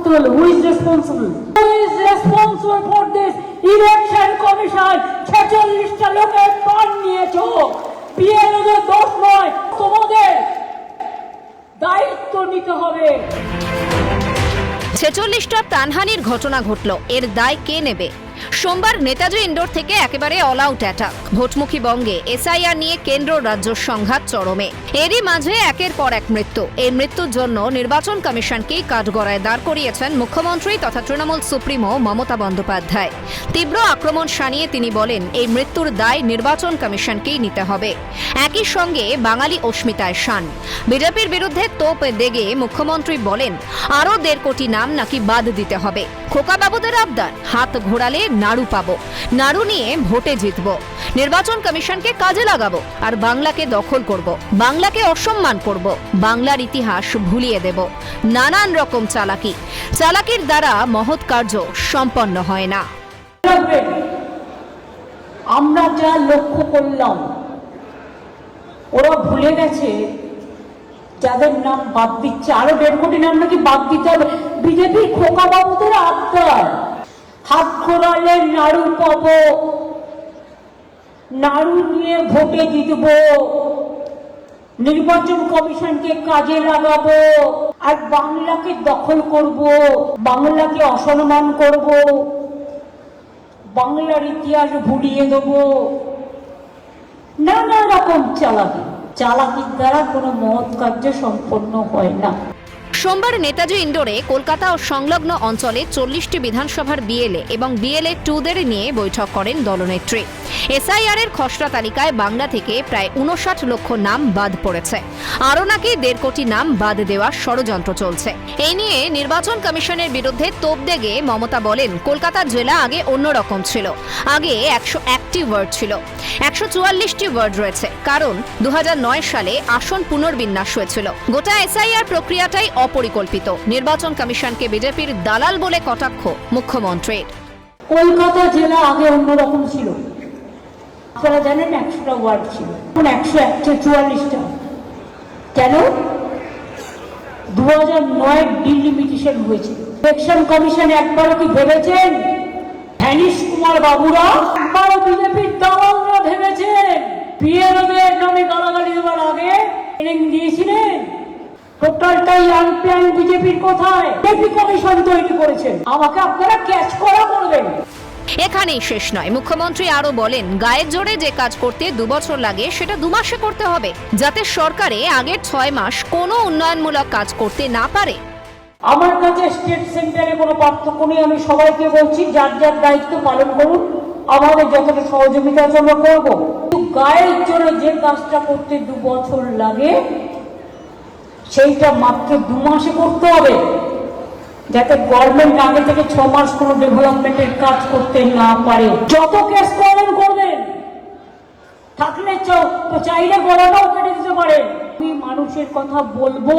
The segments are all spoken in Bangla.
Who is responsible? Who is responsible for this election commission? 46টা লোকের প্রাণ নিয়েছো, বিএলওদের দোষ নয়, তোমাদের দায়িত্ব নিতে হবে। 46টা প্রাণহানির ঘটনা ঘটল, এর দায় কে নেবে? সোমবার নেতাজি ইন্ডোর থেকে একেবারে অল আউট অ্যাটাক। ভোটমুখী বঙ্গে এসআইআর নিয়ে কেন্দ্র রাজ্য সংঘাত চরমে। এরই মাঝে একের পর এক মৃত্যু। এই মৃত্যুর জন্য নির্বাচন কমিশনকেই কাঠগড়ায় দাঁড় করিয়েছেন মুখ্যমন্ত্রী তথা তৃণমূল সুপ্রিমো মমতা বন্দ্যোপাধ্যায়। তীব্র আক্রমণ শানিয়ে তিনি বলেন, এই মৃত্যুর দায় নির্বাচন কমিশনকেই নিতে হবে। একই সঙ্গে বাঙালি অস্মিতায় শান। বিজেপির বিরুদ্ধে তোপ দেগে মুখ্যমন্ত্রী বলেন, আরও 1.5 কোটি নাম নাকি বাদ দিতে হবে। খোকাবাবুদের আবদার, হাত ঘোরালে নাড়ু পাবো, নাড়ু নিয়ে ভোটে জিতব, নির্বাচন কমিশনকে কাজে লাগাবো, আর বাংলাকে দখল করব, বাংলাকে অসম্মান করব, বাংলার ইতিহাস ভুলিয়ে দেব। নানান রকম চালাকির দ্বারা মহৎ কার্য সম্পন্ন হয় না। আমরা যা লক্ষ্য করলাম, ওরা ভুলে গেছে যাদের নাম বাদ দিচ্ছে, আরো 1.5 কোটি নাম নাকি বাদ দিতে হবে। বিজেপির খোকাবাবুদের আবদার, হাত ঘোরালে নাড়ু পাবো, নাড়ু নিয়ে ভোটে জিতব, নির্বাচন কমিশনকে কাজে লাগাবো, আর বাংলাকে দখল করব, বাংলাকে অসম্মান করব, বাংলার ইতিহাস ভুলিয়ে দেব। নানা রকম চালাকির দ্বারা কোনো মহৎ কার্য সম্পন্ন হয় না। সোমবার নেতাজি ইন্ডোরে কলকাতা ও সংলগ্ন অঞ্চলে 40টি বিধানসভার বিএলএ এবং বিএলএ 2দের নিয়ে বৈঠক করেন দলনেত্রী। এসআইআর এর খসড়া তালিকায় বাংলা থেকে প্রায় 59 লক্ষ নাম বাদ পড়েছে। আরও নাকি 1.5 কোটি নাম বাদ দেওয়ার ষড়যন্ত্র চলছে। এই নিয়ে নির্বাচন কমিশনের বিরুদ্ধে তোপ দেগে মমতা বলেন, কলকাতা জেলা আগে অন্যরকম ছিল। আগে 101টি ওয়ার্ড ছিল, 144টি ওয়ার্ড রয়েছে, কারণ 2009 সালে আসন পুনর্বিন্যাস হয়েছিল। গোটা এসআইআর প্রক্রিয়াটাই অপরিকল্পিত। নির্বাচন কমিশনকে বিজেপির দালাল বলে কটাক্ষ মুখ্যমন্ত্রীর। কলকাতা জেলা আগে অন্যরকম ছিল, আপনারা জানেন 100টা ওয়ার্ড ছিল, এখন 144টা। কেন? 2009 ডিলিমিটেশন হয়েছে। ইলেকশন কমিশন একবারও কি ভেবেছেন? ধ্যানীশ কুমার বাবুরা একবারও বিজেপির দালালরা ভেবেছেন বিএলওদের নামে গালাগালি দেওয়ার আগে ট্রেনিং দিয়েছিলেন? টোটালটাই আনপ্ল্যান। বিজেপির কোথায়? বিজেপি কমিশন তৈরি করেছেন, আমাকে আপনারা ক্যাচ করা করবেন। এখানেই শেষ নয়, মুখ্যমন্ত্রী আরো বলেন, গায়ের জোরে যে কাজ করতে 2 বছর লাগে সেটা 2 মাসে করতে হবে, যাতে সরকারে আগের 6 মাস কোনো উন্নয়নমূলক কাজ করতে না পারে। আমার কাছে স্টেট সেন্টারে কোনো পার্থক্য নেই। আমি সবাইকে বলছি, যার যার দায়িত্ব পালন করুন, আমাদের যতটা সহযোগিতা আছে আমরা করবো। কিন্তু গায়ের জোরে যে কাজটা করতে 2 বছর লাগে, সেইটা মাত্র 2 মাসে করতে হবে, যাতে গভর্নমেন্ট আগে থেকে 6 মাস কোনো ডেভেলপমেন্টের কাজ করতে না পারে। যত কেস করবেন, থাকলে চাইলে গলাটাও কেটে দিতে পারেন। আমি মানুষের কথা বলবো।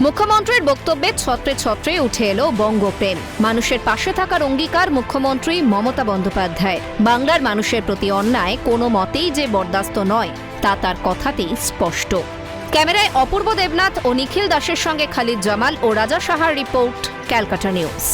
মুখ্যমন্ত্রীর বক্তব্যে ছত্রে ছত্রে উঠে এলো বঙ্গপ্রেম। মানুষের পাশে থাকার অঙ্গীকার মুখ্যমন্ত্রী মমতা বন্দ্যোপাধ্যায়। বাংলার মানুষের প্রতি অন্যায় কোনো মতেই যে বরদাস্ত নয়, তা তার কথাতেই স্পষ্ট। ক্যামেরায় অপূর্ব দেবনাথ ও নিখিল দাসের সঙ্গে খালিদ জামাল ও রাজা সাহার রিপোর্ট, ক্যালকাটা নিউজ।